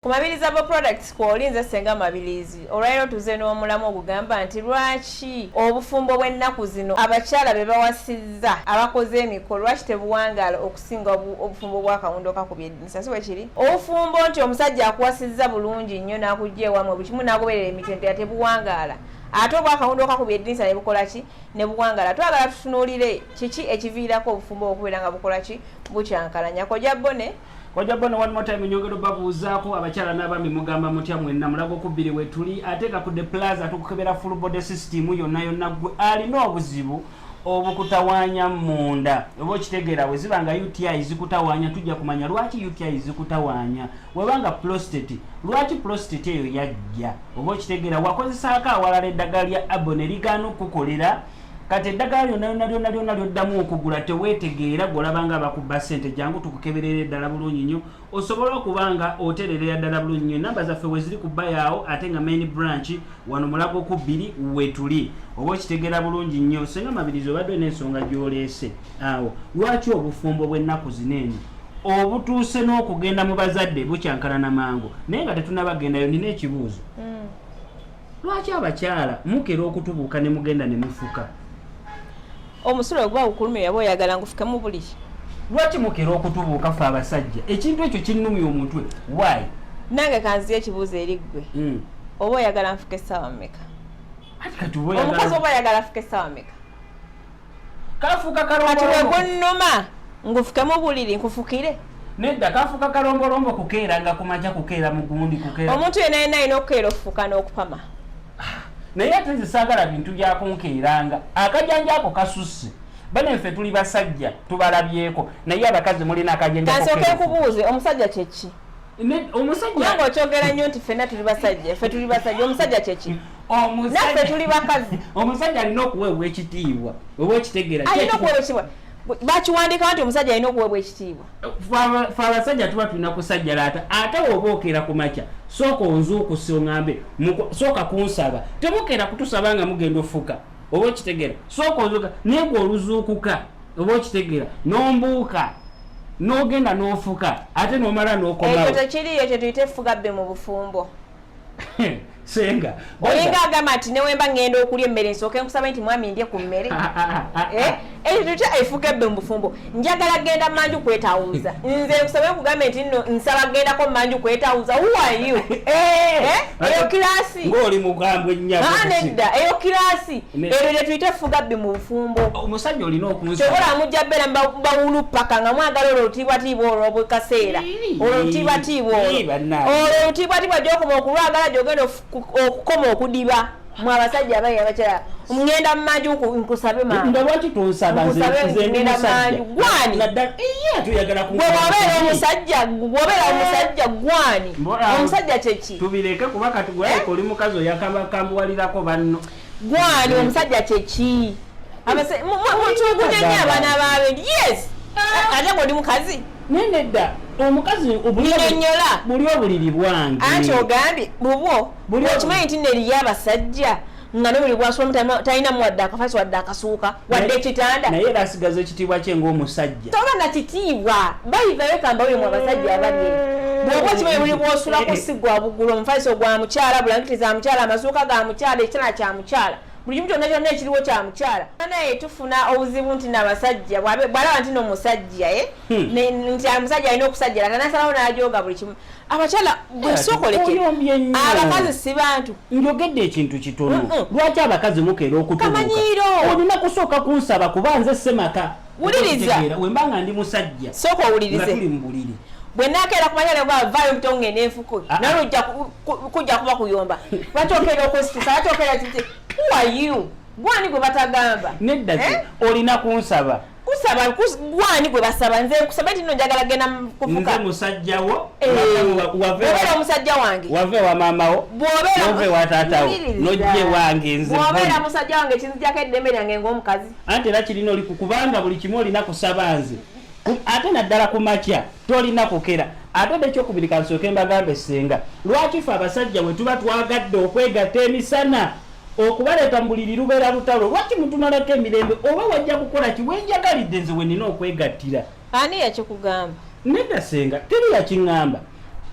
Kumabiliza bo products ko olinze senga mabilizi olwairo tuze n'omulamu ogugamba nti lwaki obufumbo bw'ennaku zino abakyala be bawasizza abakoze emikolo lwaki tebuwangaala okusinga obufumbo bwa kawundo kakubye eddinisa si bwe kiri obufumbo nti omusajja akuwasizza bulungi nnyo n'akujja ewammwe buli kimu n'agoberera emitendera tebuwangaala ate obwa kawundo kakubye eddinisa ne bukola ki ne buwangaala twagala tutunuulire kiki ekiviirako obufumbo okubeera nga bukola ki bukyankalanya kojja bone Koja bona one more time nyongero babuuzaako abakyala n'abami mugamba mutya mwenna mulago kubiri we tuli ateeka ku the plaza tukukebera full body system yonna gwe alina obuzibu obukutawaanya munda oba okitegeera bwe ziba nga UTI zikutawaanya tujja kumanya lwaki UTI zikutawaanya webanga prostate lwaki prostate eyo yajja oba okitegeera wakozesaako awalala eddagala lya abo ne ligaana okukolera kati eddagala lyonna lyoddamu okugula teweetegeera golabanga abakuba ssente jangu tukukeberera eddala bulungi nnyo osobola okubanga otererera ddala bulungi nnyo namba zaffe we ziri ku bayaawo ate nga main branch wano mulago ku bbiri wetuli oba okitegeera bulungi nnyo senga mabirizi obadde n'ensonga gy'oleese awo lwaki obufumbo bw'ennaku zineeno obutuuse n'okugenda mu bazadde bukyankalana mangu naye nga tetunabagendayo nina ekibuuzo lwaki abakyala mukera okutubuuka ne mugenda ne mufuka omusulo gwa ukulumira yabo yagala ngufuke mu buli lwaki mukera okutubuuka fe abasajja ekintu ekyo kinnumya omutwe why nange kanzi ekibuuzo eriggwe oba oyagala nfuke essaawa mmeka omukazi oba oyagala afuke essaawa mmeka kafuuka kati wegunnuma ngufuke mu buliri nkufukire nedda kafuuka kalombolombo kukeera nga kumaja kukeera mu gundi kukeera omuntu yenna yenna alina okukeera okufuuka n'okupama naye ate nze saagala bintu byakunkeeranga akajanja ako kasusse bane ffe tuli basajja tubalabyeko naye abakazi mulina akajanja kansooke nkubuuze omusajja kyeki omusajja kubanga okyogera nnyo nti ffenna tuli basajja ffe tuli basajja omusajja kyeki naffe tuli bakazi omusajja alina okuweebwa ekitiibwa oba ekitegeera alina okuweebwa ekitiibwa bakiwandiika nti omusajja alina okuweebwa ekitiibwa fe abasajja tuba tulina kusajjalaata ate woba okeera ku makya sooka onzuukuse oŋŋambe sooka kunsaba temukeera kutusaba nga mugenda ofuka oba okitegeera sooka onzuuka naye gwe oluzuukuka oba okitegeera n'ombuuka n'ogenda n'ofuka ate n'omala n'okomawo ekyo tekiriyo kye tuyite effugabbe mu bufumbo senga olinga agamba nti newemba ngenda okulya emmere nsooke nkusaba nti mwami ndye ku mmere ekyo tutya efugabbe mu bufumbo njagala genda manju kwetawuza nze nkusabe nkugambe nti nno nsaba gendako manju kwetawuza who are you eyo kirasi ng'oli mugambwe nedda eyo kirasi ebyo lye tuyite effugabbe mu bufumbo omusajja olina okunsaba kyobola mujja bbeera bawulupaka nga mwagala olwo olutiibwatiibwa olwo bwekaseera olwo olutiibwatiibwa olwo olutiibwatiibwa gyokoma okulwagala gyogenda okukoma okudiba mwe abasajja abayi abakyala ngenda mu manju nkusabe nga lwaki tonsaba nze ndi musajja gwani bwobeera omusajja gwani omusajja kyeki tubireke kuba kati gwaleka oli mukazi oyakambuwalirako banno gwani omusajja kyeki mutugunyenye abaana babe yes ate ng'oli mukazi nenedda omukazi nyonyola buli obuliri bwange anti ogambye bubwo okimanyi nti neriyo abasajja nga nobuli bwasoma talina muwadde akafasi wadde akasuuka wadde ekitanda naye era asigaza ekitiibwa kye ng'omusajja toba na kitiibwa bayivayo kambawuye mu abasajja abali bwoba okimanyi buli bwosula ku sigwa bugulu omufaliso gwa mukyala bulangiti za mukyala amasuuka ga mukyala ekitala kya mukyala buli kimu kyonna kyonna ekiriwo kya mukyala naye tufuna obuzibu nti n'abasajja bw'alaba nti n'omusajja nti omusajja alina okusajjala tanasalawo n'ajooga buli kimu abakyala bwesookoleke abakazi si bantu njogedde ekintu kitono lwaki abakazi mukeera okutubuuka olina kusooka kunsaba kuba nze semaka wuliriza wemba nga ndi musajja sooka owulirize nga tuli mu buliri bwe nakeera kumanya vaayo mutoo ngende enfuko naye kujja kuba kuyomba lwaki okeera okwesitisa lwaki okeera titi who are you gwani gwe batagamba nedda olina kunsaba kusaba gwani gwe basaba nze nkusaba nti nno njagala genda kufuka nze musajjawo bwobeera omusajja wange wave wa maamawo nove wa taatawo nojje wange nze bwobeera musajja wange kinzijako eddembe lyange ng'omukazi anti era kirina oli kubanga buli kimu olina kusaba nze ate naddala ku makya tolina kukera ate nekyokubiri kansooke mbagambe senga lwaki fe abasajja bwe tuba twagadde okwegatta emisana okubaleeta mu buliri lubeera lutalo lwaki mutunalako emirembe oba wajja kukola ki wenjagalidde nze we nina okwegattira ani yakikugamba nedda senga teri yakiŋŋamba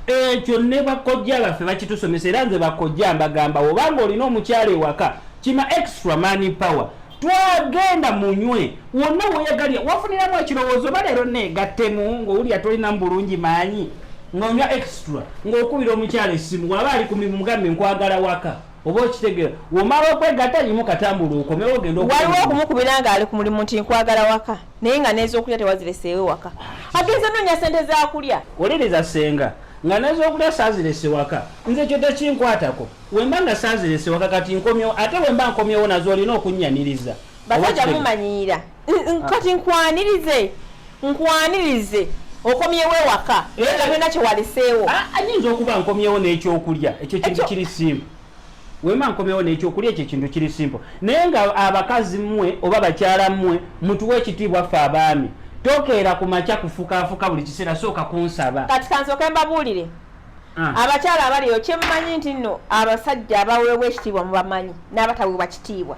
ekyo ne bakojja baffe bakitusomesa era nze bakojja mbagamba obanga olina omukyala ewaka kima extra money power twagenda munywe wonna weyagalya wafuniramu ekirowoozo baleero negattemu ng'owulya tolina bulungi maanyi ng'onywa extra ng'okubira omukyala essimu waba ali mugambe nkwagala waka oba okitegeera womala okwegatta nyimu katambula okomewo ogenda waliwo okumukubira ng'ali ku mulimu nti nkwagala waka naye nga n'ez'okulya tewazireseewo waka agenze noonya sente z'akulya oliriza senga nga n'ez'okulya saazirese waka nze kyo tekinkwatako wemba nga saazirese waka kati nkomyewo ate wemba nkomyewo nazo olina okunnyaniriza basajja mumanyiira kati nkwanirize okomyewo ewaka nga byonna kyewaleseewo anyinza okuba nkomyewo n'ekyokulya ekyo kintu kiri simple wemba nkomyewo n'ekyokulya ekyo kintu kiri simple naye nga abakazi mmwe oba bakyala mmwe mutuwe ekitiibwa ffe abaami tokeera ku makya kufukafuka buli kiseera sooka kunsaba kati kansooke mbabuulire abakyala abaliyo kyemmanyi nti nno abasajja abaweebwa ekitiibwa mubamanyi n'abataweebwa kitiibwa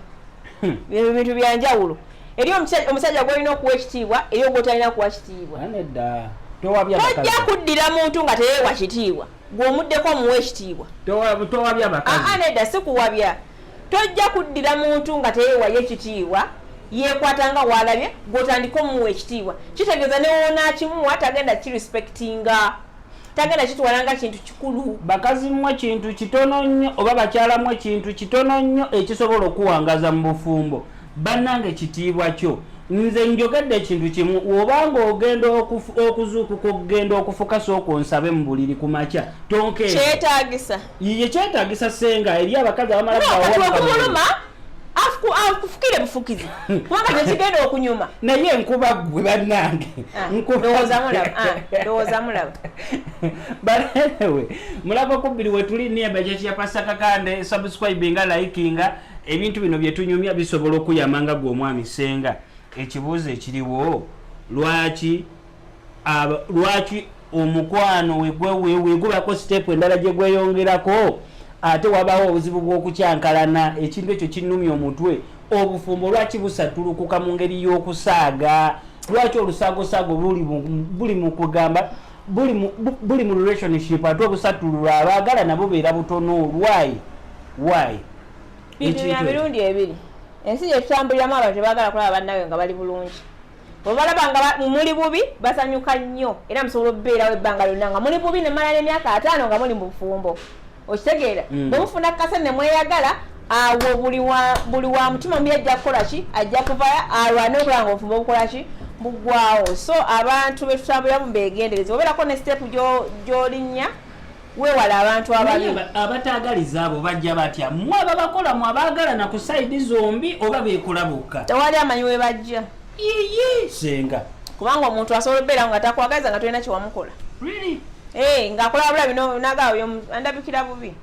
bintu byanjawulo eri omusajja gwolina okuwa ekitiibwa eri ogwotalina kuwa kitiibwa nedda tojja kuddira muntu nga teyeewa kitiibwa gw'omuddeko omuwa ekitiibwa towabya bakazi nedda sikuwabya tojja kuddira muntu nga teyeewayo ekitiibwa yeekwata nga waalabye gw'otandika omuwa ekitiibwa kitegeeza newoona kimuwa tagenda kirespectinga tagenda kitwalanga kintu kikulu bakazi mmwe kintu kitono nnyo oba bakyala mmwe kintu kitono nnyo ekisobola okuwangaza mu bufumbo bannange kitiibwa kyo nze njogedde ekintu kimu wobanga ogenda okuzuukuka okugenda okufukasa okunsabe mu buliri ku makya tonkeera kyetaagisa ye kyetaagisa senga eri abakazi abamala kumuluma akufukire bufukizi kubanga tekigenda okunyuma naye nkuba gwe bannange ndowooza mulaba balewe mulaba kubbiri wetuli niaba kyekya Pasaka Kande subscribinga likinga ebintu bino byetunyumya bisobola okuyamanga gwe omwami senga ekibuuzo ekiriwo lwaki omukwano wegubako sitepu endala gye gweyongerako ate wabawo obuzibu bw'okukyankalana ekintu ekyo kinnumya omutwe obufumbo lwaki busatulukuka mu ngeri y'okusaaga lwaki olusaagosaago buli mu kugamba buli mu relationship ate obusatulula abaagala nabo beera butono why bintu bya mirundi ebiri ensi gye tutambuliramu abantu tebaagala kulaba bannawe nga bali bulungi bwebalaba nga muli bubi basanyuka nnyo era musobola okubeerawo ebbanga lyonna nga muli bubi nemala n'emyaka 5 nga muli mu bufumbo okitegeera bwemufuna kasene mweyagala awo buli wa mutima mubi ajja kukola ki ajja kuvayo alwane okulaba nga obufumbo bukola ki bugwawo so abantu betutambuliramu beegendereza obeerako ne sitepu gy'olinnya weewala abantu abataagaliza abo bajja batya mmwe ababakola mu abaagala na ku sayidi zombi oba beekola bokka tewali amanyi we bajja senga kubanga omuntu asobola okubeera nga takwagaliza nga tolina kyewamukola ng'akola bula bino nagaawo andabikira bubi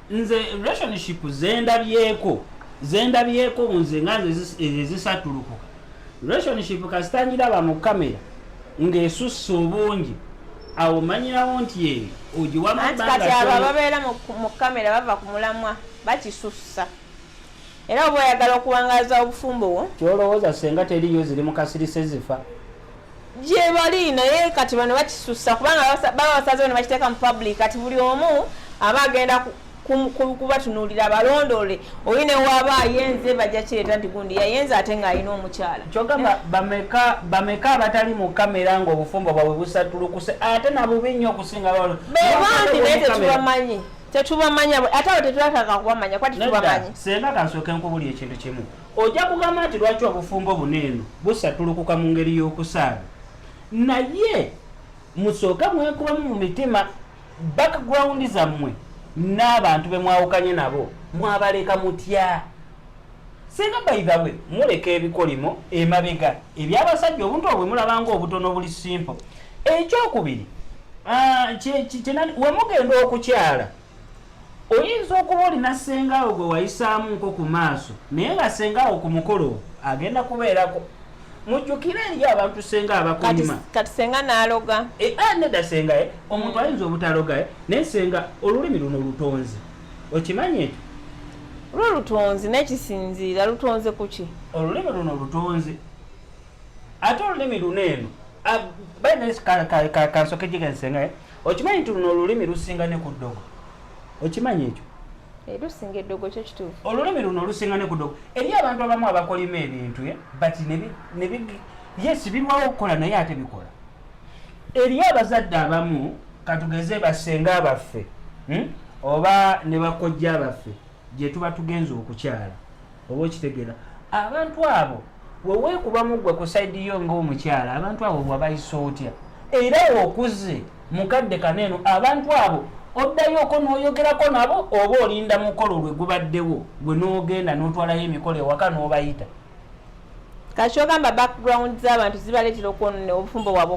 nze relationship zendabyeko nze nga ezisatulukuka relationship kasitangiraba mu kamera ng'esussa obungi awo manyirawo nti eyo ogiwamukati abo ababeera mu kamera bava ku mulamwa bakisussa era oba oyagala okuwangaza obufumbo wo kyolowooza senga teriyo ziri mu kasirise zifa gye bali naye kati bano bakisussa kubanga baba basazewo ne bakiteeka mu public kati buli omu aba agenda kubatunuulira balondole oyi ne waaba ayenze bajja kireeta nti gundi yayenze ate ng'alina omukyala kyogamba bameka abatali mu kamera ng'obufumbo bwabwe busatulukuse ate nabubi nnyo okusinga bebanti naye tetubamanya ate abo tetulataka kubamanya kwati tubamanyi senga kansooke nkubuli ekintu kimu ojja kugamba nti lwaki obufumbo buneeno busatulukuka mu ngeri y'okusaaga naye musooka mwekubamu mu mitima background zammwe n'abantu be mwawukanye nabo mwabaleka mutya singa bayibawe muleka ebikolimo emabega ebyabasajja obuntu obwe mulabanga obutono buli simple ekyokubiri wemugenda okukyala oyinza okuba olina sengaawo gwe wayisaamu nko ku maaso naye nga sengaawo ku mukolo agenda kubeerako mujjukire eri abantu senga abakulima kati senga n'aloga nedda senga omuntu ayinza obutaloga naye senga olulimi luno lutonze okimanyi ekyo lutonze n'ekisinziira lutonze kuki olulimi luno lutonze ate olulimi luno eno kansoke jigensenga okimanyi nti luno olulimi lusinga ne ku ddogo okimanyi ekyo lusinga eddogo kyo kituufu olulimi luno lusinga ne ku ddogo eri abantu abamu abakolima ebintu but yes birwawo okukola naye ate bikola eri abazadde abamu katugeze basenga abaffe oba ne bakojja abaffe gye tuba tugenza okukyala oba okitegeera abantu abo weweekubamu gwe ku saidi yo ng'omukyala abantu abo wabayisa otya era okuze mukadde kaneeno abantu abo oddayoko n'oyogerako nabo oba olinda mukolo lwe gubaddewo gwe n'ogenda n'otwalayo emikolo ewaka n'obayita kati ogamba background z'abantu zibaleetera okwonona obufumbo bwabwe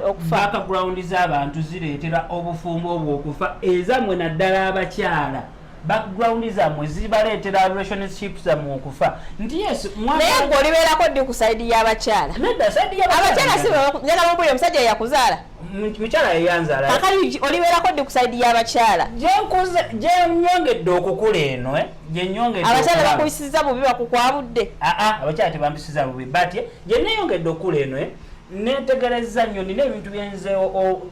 okufa background z'abantu zireetera obufumbo obwo okufa ezammwe naddala abakyala background zammwe zibaleetera relationship zammwe okufa nti yes naye gwe olibeerako ddi ku saidi y'abakyala nedda saidi abakyala si njagala mubuli omusajja yakuzaala mukyala yeyanzaala kakali olibeerako ddi ku saidi y'abakyala gyenyongedde okukula eno gyenyongedde abakyala bakubisiza bubi bakukwabudde abakyala tebambisiza bubi but gyeneyongedde okukula eno netegereza nnyo nina ebintu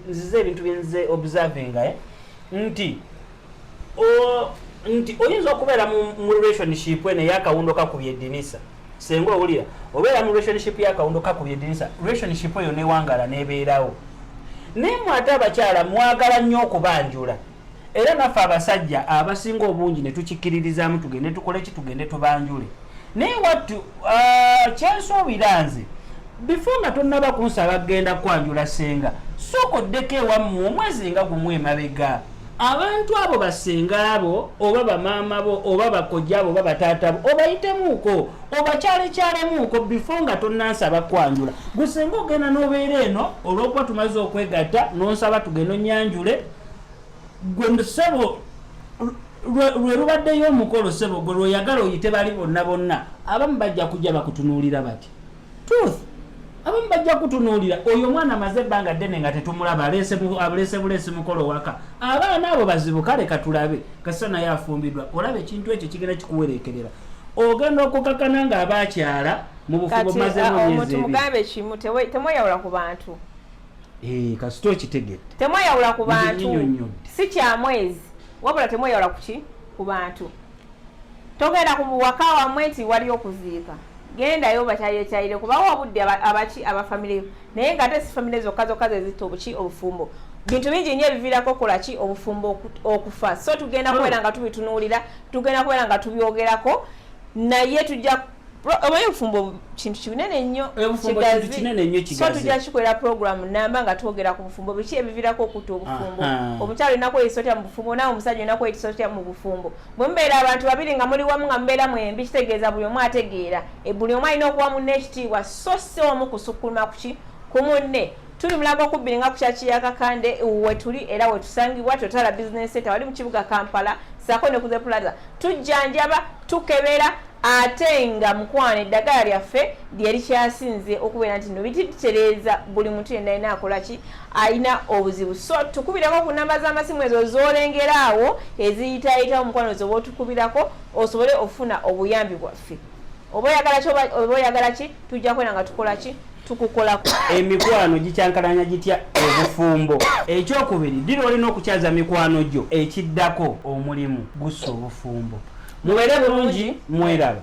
nzize ebintu byenze observinga nti oyinza okubeera mu relationship eno ey'akawundo kakubye eddinisa senga owulira obeera mu relationship y'akawundo kakubye eddinisa relationship eyo newangala nebeerawo naye mwate abakyala mwagala nnyo okubanjula era naffe abasajja abasinga obungi ne tukikkiririzaamu tugende tukole ki tugende tubanjule naye wattu kyensuubira nze before nga tonnaba kunsaba kugenda kwanjula senga sooka oddeko ewammwe omwezi nga gumu emabega abantu abo basenga abo oba bamaama bo oba bakojja abo oba bataata bo obayitemuuko obakyalekyalemuuko before nga tonnansaba kwanjula gusenga ogenda n'obeera eno olw'okuba tumaze okwegatta n'onsaba tugenda onyanjule gwe ssebo lwe lubaddeyo omukolo ssebo gwe lweyagala oyite bali bonna bonna abamu bajja kujja bakutunuulira bati truth abamu bajja kutunuulira oyo omwana amaze ebbanga ddene nga tetumulaba alese bulesi mukolo waka abaana abo bazibu kale katulabe kasita naye afumbiddwa olaba ekintu ekyo kigenda kikuwereekerera ogenda okukakana nga abakyala mu bufubo mazemu myezi mugambe kimu temweyawula ku bantu kasita okitegedde temweyawula ku bantu si kya mwezi wabula temweyawula ku bantu togenda ku waka wammwe nti waliyo okuziika gendayo bakyayekyayire kubawo obudde abafamile naye nga ate si famile zokka zezita obufumbo bintu bingi nnyo ebiviirako okolaki obufumbo okufa so tugenda kubeera nga tubitunuulira tugenda kubeera nga tubyogerako naye tujja omanyi obufumbo kintu kinene nnyo kigazi so tujja kikolera programu namba nga twogera ku bufumbo biki ebiviirako okutta obufumbo omukyalo olina kweyisa otya mu bufumbo nawe omusajja olina kweyisa otya mu bufumbo bwe mubeera abantu babiri nga muli wamu nga mubeera mwembi kitegeeza buli omu ategeera buli omu alina okuba munne ekitiibwa so si omu kusukkuluma ku munne tuli mulago okubbiri nga ku kyaki yakakande wetuli era wetusangibwa totala business center wali mu kibuga Kampala saako ne ku The Plaza tujjanjaba tukebera ate nga mukwano eddagala lyaffe lyeri kyasinze okubeera nti no bititereeza buli muntu yenna alina akolaki alina obuzibu so tukubirako ku namba z'amasimu ezo z'olengeraawo eziyitayitawo mukwano zo bootukubirako osobole okufuna obuyambi bwaffe oba oyagala ki tujja kwera nga tukola ki tukukolako emikwano gikyankalanya gitya obufumbo ekyokubiri dira olina okukyaza mikwano gyo ekiddako omulimu gussa obufumbo mubeere bulungi mweraba